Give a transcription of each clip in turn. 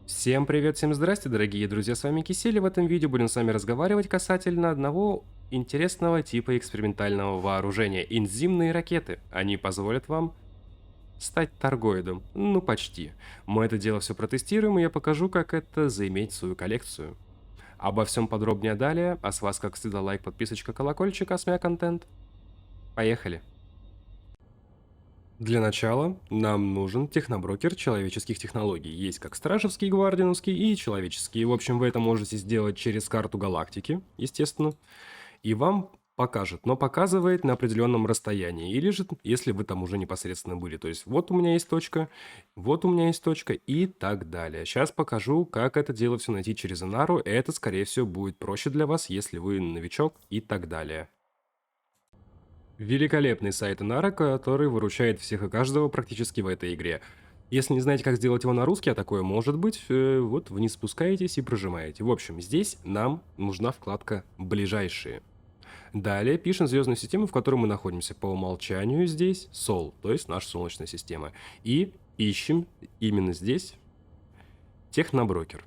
Всем привет, всем здрасте, дорогие друзья, с вами Кисель, и в этом видео будем с вами разговаривать касательно одного интересного типа экспериментального вооружения – энзимные ракеты. Они позволят вам стать торгоидом, ну почти. Мы это дело все протестируем, и я покажу, как это заиметь свою коллекцию. Обо всем подробнее далее, а с вас, как всегда, лайк, подписочка, колокольчик, а с меня контент. Поехали! Для начала нам нужен техноброкер человеческих технологий. Есть как стражевский, гвардиановский и человеческий. В общем, вы это можете сделать через карту галактики, естественно. И вам покажет, но показывает на определенном расстоянии. Или же, если вы там уже непосредственно были. То есть, вот у меня есть точка, вот у меня есть точка и так далее. Сейчас покажу, как это дело все найти через Инару. Это, скорее всего, будет проще для вас, если вы новичок и так далее. Великолепный сайт Инара, который выручает всех и каждого практически в этой игре. Если не знаете, как сделать его на русский, а такое может быть, вот вниз спускаетесь и прожимаете. В общем, здесь нам нужна вкладка «Ближайшие». Далее пишем звездную систему, в которой мы находимся. По умолчанию здесь Сол, то есть наша Солнечная система. И ищем именно здесь техноброкер.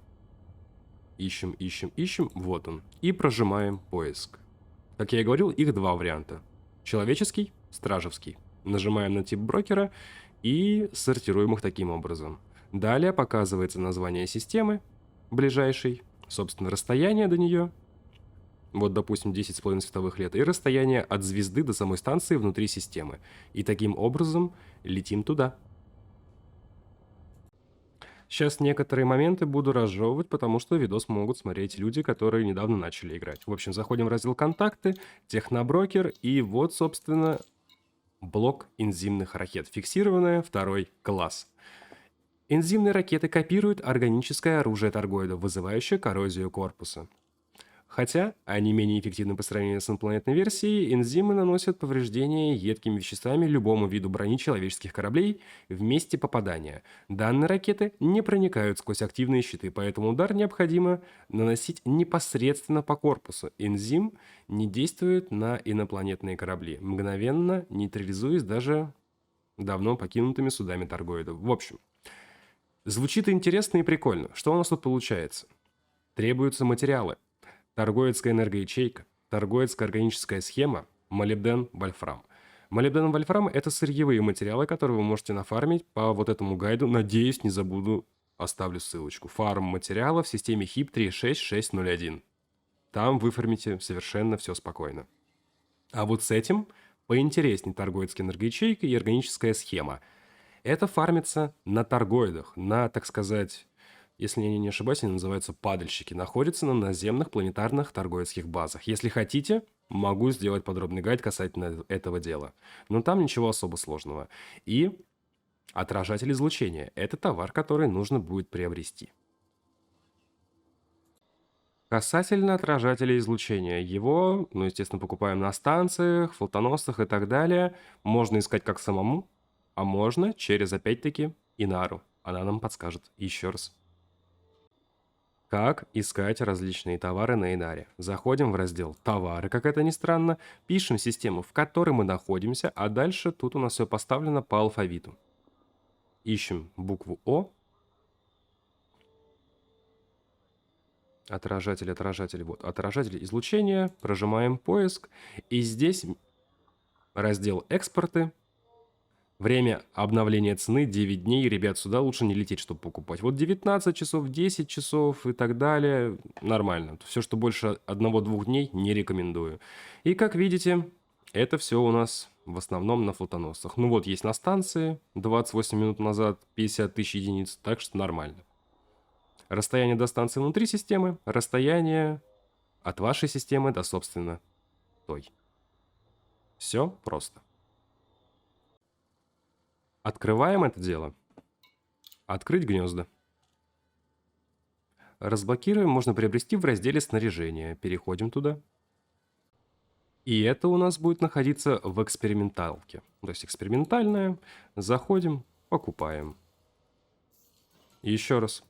Ищем, ищем, ищем, вот он. И прожимаем поиск. Как я и говорил, их два варианта. Человеческий, стражевский. Нажимаем на тип брокера и сортируем их таким образом. Далее показывается название системы ближайшей, собственно, расстояние до нее. Вот, допустим, 10,5 световых лет. И расстояние от звезды до самой станции внутри системы. И таким образом летим туда. Сейчас некоторые моменты буду разжевывать, потому что видос могут смотреть люди, которые недавно начали играть. В общем, заходим в раздел «Контакты», «Техноброкер», и вот, собственно, блок энзимных ракет. Фиксированная, второй класс. Энзимные ракеты копируют органическое оружие торгоида, вызывающее коррозию корпуса. Хотя они менее эффективны по сравнению с инопланетной версией, энзимы наносят повреждения едкими веществами любому виду брони человеческих кораблей в месте попадания. Данные ракеты не проникают сквозь активные щиты, поэтому удар необходимо наносить непосредственно по корпусу. Энзим не действует на инопланетные корабли, мгновенно нейтрализуясь даже давно покинутыми судами торгоидов. В общем, звучит интересно и прикольно. Что у нас тут получается? Требуются материалы. Торгоидская энергоячейка, торгоидская органическая схема, молибден, вольфрам. Молибден и вольфрам – это сырьевые материалы, которые вы можете нафармить по вот этому гайду. Надеюсь, не забуду, оставлю ссылочку. Фарм материалов в системе HIP 36601. Там вы фармите совершенно все спокойно. А вот с этим поинтереснее торгоидская энергоячейка и органическая схема. Это фармится на торгоидах, на, так сказать, если я не ошибаюсь, они называются падальщики, находятся на наземных планетарных торгоидских базах. Если хотите, могу сделать подробный гайд касательно этого дела. Но там ничего особо сложного. И отражатель излучения – это товар, который нужно будет приобрести. Касательно отражателя излучения, его, ну, естественно, покупаем на станциях, флотоносцах и так далее. Можно искать как самому, а можно через, опять-таки, Инару. Она нам подскажет еще раз. Как искать различные товары на Инаре? Заходим в раздел «Товары», как это ни странно, пишем систему, в которой мы находимся, а дальше тут у нас все поставлено по алфавиту. Ищем букву О. Отражатель, вот, отражатель излучения, прожимаем поиск, и здесь раздел «Экспорты». Время обновления цены 9 дней. Ребят, сюда лучше не лететь, чтобы покупать. Вот 19 часов, 10 часов и так далее. Нормально. Все, что больше 1-2 дней, не рекомендую. И как видите, это все у нас в основном на флотоносцах. Ну вот, есть на станции 28 минут назад 50 тысяч единиц, так что нормально. Расстояние до станции внутри системы, расстояние от вашей системы до, собственно, той. Все просто. Открываем это дело. Открыть гнезда. Разблокируем можно приобрести в разделе «Снаряжение». Переходим туда. И это у нас будет находиться в эксперименталке. То есть экспериментальная. Заходим, покупаем. Еще раз.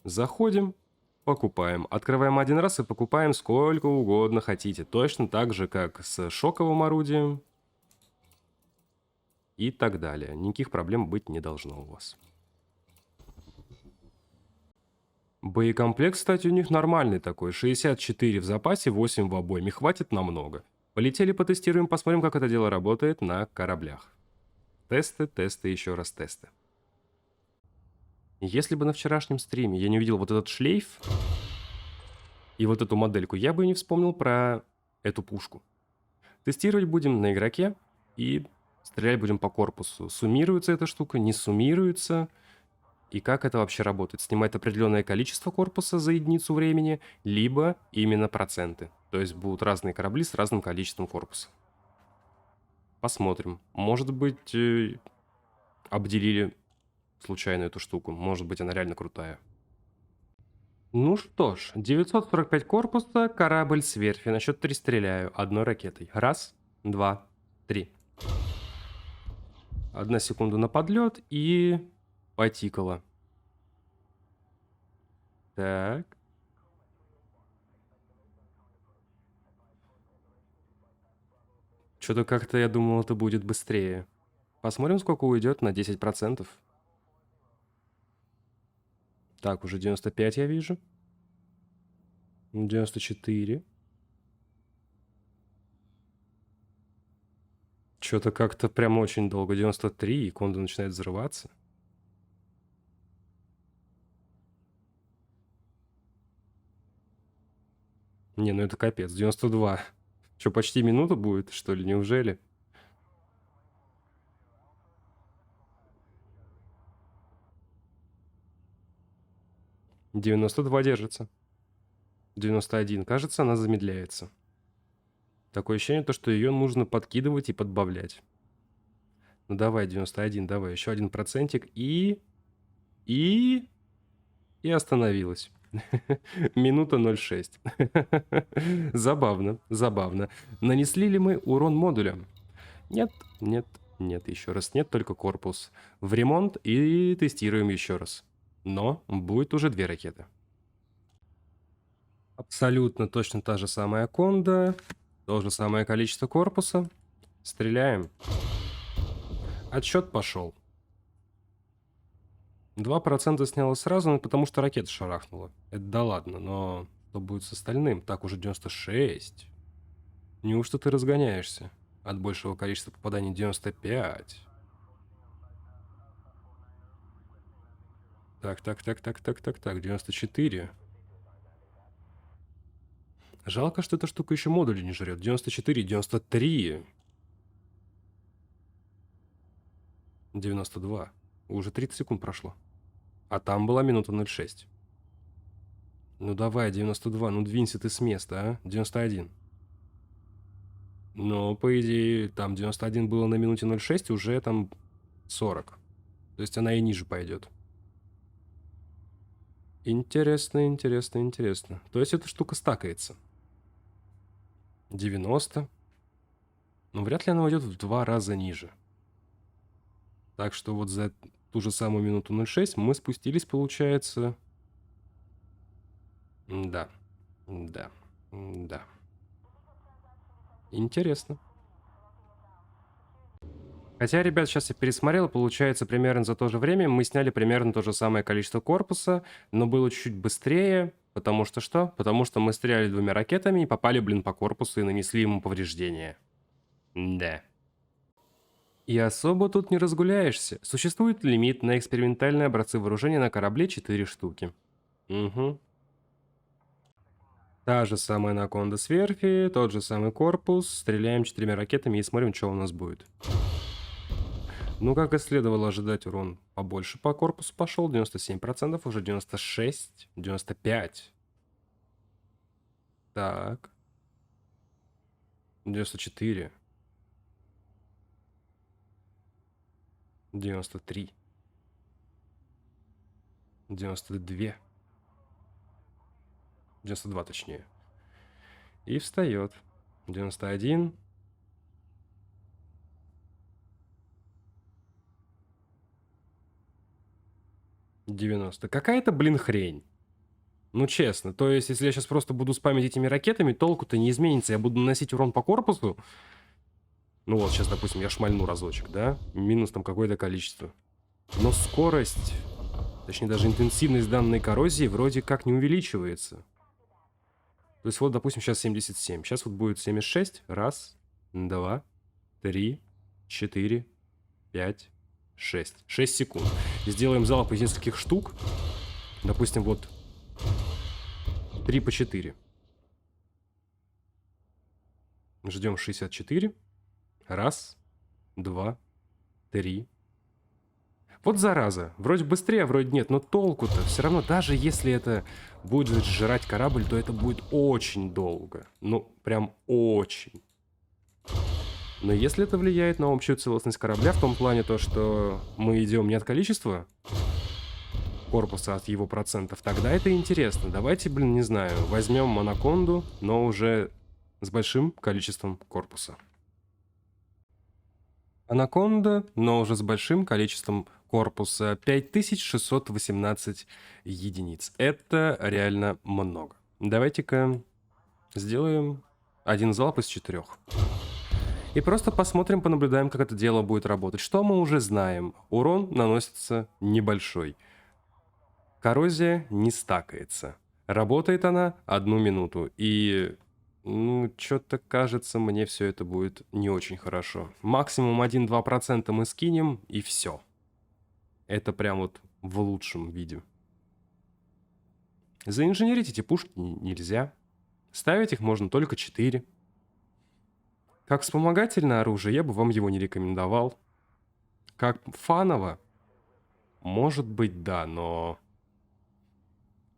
Заходим, покупаем. Открываем один раз и покупаем сколько угодно хотите. Точно так же, как с шоковым орудием. И так далее. Никаких проблем быть не должно у вас. Боекомплект, кстати, у них нормальный такой. 64 в запасе, 8 в обойме. Хватит намного. Полетели, потестируем, посмотрим, как это дело работает на кораблях. Тесты, тесты, еще раз тесты. Если бы на вчерашнем стриме я не увидел вот этот шлейф и вот эту модельку, я бы не вспомнил про эту пушку. Тестировать будем на игроке и стрелять будем по корпусу. Суммируется эта штука, не суммируется. И как это вообще работает? Снимает определенное количество корпуса за единицу времени, либо именно проценты. То есть будут разные корабли с разным количеством корпуса. Посмотрим. Может быть, обделили случайно эту штуку. Может быть, она реально крутая. Ну что ж, 945 корпуса, корабль с верфи. На счет 3 стреляю одной ракетой. Раз, два, три. 1 секунда на подлет и потикало. Так. Что-то как-то я думал, это будет быстрее. Посмотрим, сколько уйдет на 10%. Так, уже 95 я вижу. 94. Что-то как-то прям очень долго. 93, и Кондо начинает взрываться. Не, ну это капец. 92. Что, почти минута будет, что ли? Неужели? «92 держится. 91. Кажется, она замедляется. Такое ощущение, то, что ее нужно подкидывать и подбавлять. Ну давай, 91, давай. Еще 1%. И остановилась. Минута 0,6. Забавно, забавно. Нанесли ли мы урон модулям? Нет, нет, нет, еще раз нет, только корпус. В ремонт и тестируем еще раз. Но будет уже 2 ракеты. Абсолютно точно та же самая Кондо. То же самое количество корпуса. Стреляем. Отсчет пошел. 2% сняло сразу, потому что ракета шарахнула. Это да ладно, но что будет с остальным? Так, уже 96. Неужто ты разгоняешься? От большего количества попаданий 95. Так, 94. Жалко, что эта штука еще модули не жрет. 94, 93. 92. Уже 30 секунд прошло. А там была минута 0,6. Ну давай, 92. Ну двинься ты с места, а? 91. Но, по идее, там 91 было на минуте 0,6, уже там 40. То есть она и ниже пойдет. Интересно, интересно, интересно. То есть эта штука стакается. 90. Но вряд ли она уйдет в 2 раза ниже. Так что вот за ту же самую минуту 0,6 мы спустились, получается... Да. Да. Да. Интересно. Хотя, ребят, сейчас я пересмотрел, получается, примерно за то же время мы сняли примерно то же самое количество корпуса, но было чуть-чуть быстрее, потому что что? Потому что мы стреляли 2 ракетами и попали, блин, по корпусу и нанесли ему повреждения. Да. И особо тут не разгуляешься. Существует лимит на экспериментальные образцы вооружения на корабле 4 штуки. Угу. Та же самая Анаконда с верфи, тот же самый корпус. Стреляем 4 ракетами и смотрим, что у нас будет. Ну, как и следовало ожидать, урон побольше по корпусу пошел. 97%, уже 96, 95. Так. 94. 93. 92. 92 точнее. И встает. 91. 90. Какая-то, блин, хрень. Ну, честно. То есть, если я сейчас просто буду спамить этими ракетами, толку-то не изменится. Я буду наносить урон по корпусу. Ну вот, сейчас, допустим, я шмальну разочек, да? Минус там какое-то количество. Но скорость Точнее, даже интенсивность данной коррозии вроде как не увеличивается. То есть вот, допустим, сейчас 77. Сейчас вот будет 76. Раз, два, три, 4, 5, 6. 6 секунд. Сделаем залп из нескольких штук. Допустим, вот 3 по 4. Ждем 64. Раз, два, 3. Вот зараза. Вроде быстрее, а вроде нет. Но толку-то все равно, даже если это будет жрать корабль, то это будет очень долго. Ну, прям очень. Но если это влияет на общую целостность корабля, в том плане то, что мы идем не от количества корпуса, а от его процентов, тогда это интересно. Давайте, блин, не знаю, возьмем анаконду, но уже с большим количеством корпуса. Анаконда, но уже с большим количеством корпуса. 5618 единиц. Это реально много. Давайте-ка сделаем один залп из 4. И просто посмотрим, понаблюдаем, как это дело будет работать. Что мы уже знаем? Урон наносится небольшой. Коррозия не стакается. Работает она 1 минуту. И, ну, что-то кажется, мне все это будет не очень хорошо. Максимум 1-2% мы скинем, и все. Это прям вот в лучшем виде. Заинженерить эти пушки нельзя. Ставить их можно только 4. Как вспомогательное оружие я бы вам его не рекомендовал. Как фаново? Может быть, да, но...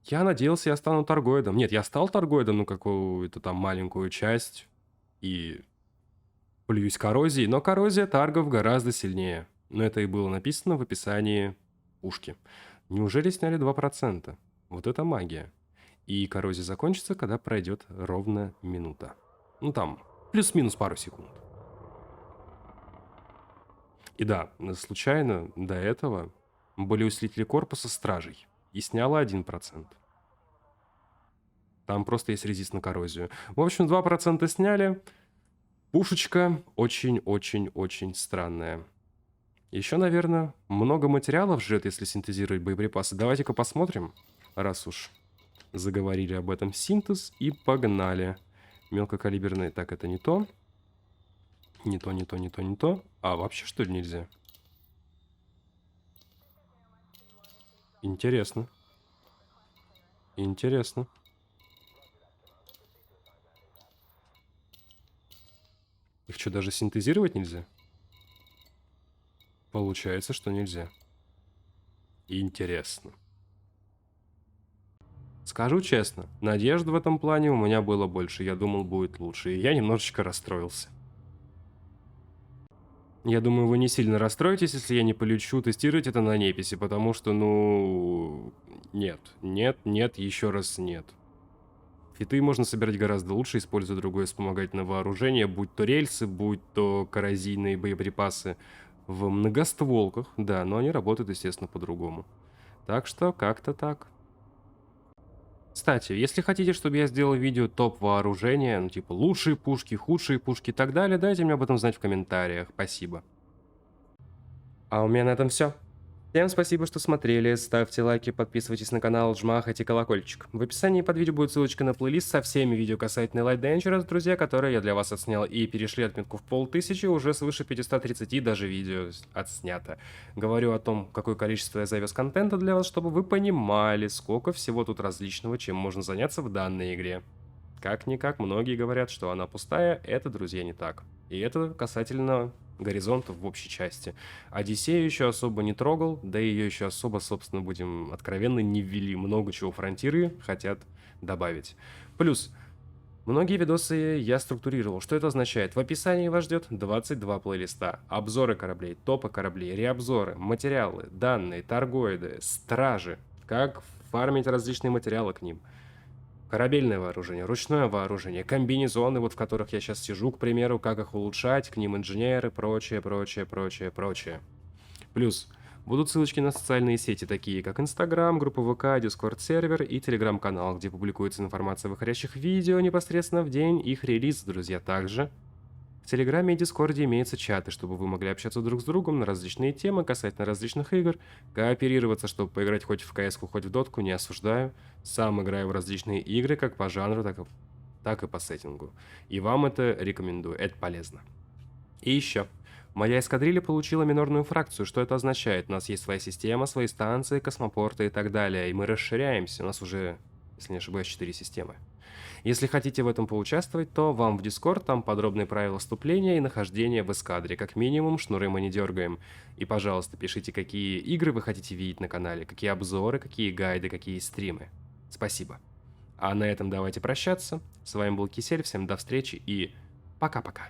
Я надеялся, я стану торгоидом. Нет, я стал торгоидом, ну, какую-то там маленькую часть. И плююсь коррозией. Но коррозия таргов гораздо сильнее. Но это и было написано в описании пушки. Неужели сняли 2%? Вот это магия. И коррозия закончится, когда пройдет ровно минута. Ну, там... плюс-минус пару секунд. И да, случайно до этого были усилители корпуса стражей. И сняло 1%. Там просто есть резист на коррозию. В общем, 2% сняли. Пушечка очень-очень-очень странная. Еще, наверное, много материалов жрет, если синтезировать боеприпасы. Давайте-ка посмотрим, раз уж заговорили об этом. Синтез и погнали. Мелкокалиберные. Так, это не то. Не то, не то, не то, не то. А, вообще, что ли, нельзя? Интересно. Интересно. Их что, даже синтезировать нельзя? Получается, что нельзя. Интересно. Скажу честно, надежд в этом плане у меня было больше. Я думал, будет лучше. И я немножечко расстроился. Я думаю, вы не сильно расстроитесь, если я не полечу тестировать это на неписи, потому что, ну... Нет, нет, нет, еще раз нет. Фиты можно собирать гораздо лучше, используя другое вспомогательное вооружение, будь то рельсы, будь то коррозийные боеприпасы в многостволках. Да, но они работают, естественно, по-другому. Так что как-то так. Кстати, если хотите, чтобы я сделал видео топ вооружения, ну типа лучшие пушки, худшие пушки и так далее, дайте мне об этом знать в комментариях. Спасибо. А у меня на этом все. Всем спасибо, что смотрели, ставьте лайки, подписывайтесь на канал, жмахайте колокольчик. В описании под видео будет ссылочка на плейлист со всеми видео касательно Light Dangerous, друзья, которые я для вас отснял, и перешли отметку в 5000, уже свыше 530 даже видео отснято. Говорю о том, какое количество я завез контента для вас, чтобы вы понимали, сколько всего тут различного, чем можно заняться в данной игре. Как-никак, многие говорят, что она пустая, это, друзья, не так. И это касательно горизонтов в общей части. Одиссею еще особо не трогал, да и ее еще особо, собственно, будем откровенно, не ввели. Много чего фронтиры хотят добавить. Плюс, многие видосы я структурировал. Что это означает? В описании вас ждет 22 плейлиста. Обзоры кораблей, топы кораблей, реобзоры, материалы, данные, торгоиды, стражи. Как фармить различные материалы к ним. Корабельное вооружение, ручное вооружение, комбинезоны, вот в которых я сейчас сижу, к примеру, как их улучшать, к ним инженеры, прочее, прочее, прочее, прочее. Плюс будут ссылочки на социальные сети, такие как Инстаграм, группа ВК, Дискорд сервер и Телеграм-канал, где публикуется информация о выходящих видео непосредственно в день их релиза, друзья. Также В Телеграме и Дискорде имеются чаты, чтобы вы могли общаться друг с другом на различные темы касательно различных игр, кооперироваться, чтобы поиграть хоть в CS-ку, хоть в дотку, не осуждаю. Сам играю в различные игры, как по жанру, так и по сеттингу. И вам это рекомендую, это полезно. И еще. Моя эскадрилья получила минорную фракцию. Что это означает? У нас есть своя система, свои станции, космопорты и так далее. И мы расширяемся. У нас уже, если не ошибаюсь, 4 системы. Если хотите в этом поучаствовать, то вам в Discord, там подробные правила вступления и нахождения в эскадре. Как минимум, шнуры мы не дергаем. И, пожалуйста, пишите, какие игры вы хотите видеть на канале, какие обзоры, какие гайды, какие стримы. Спасибо. А на этом давайте прощаться. С вами был Кисель, всем до встречи и пока-пока.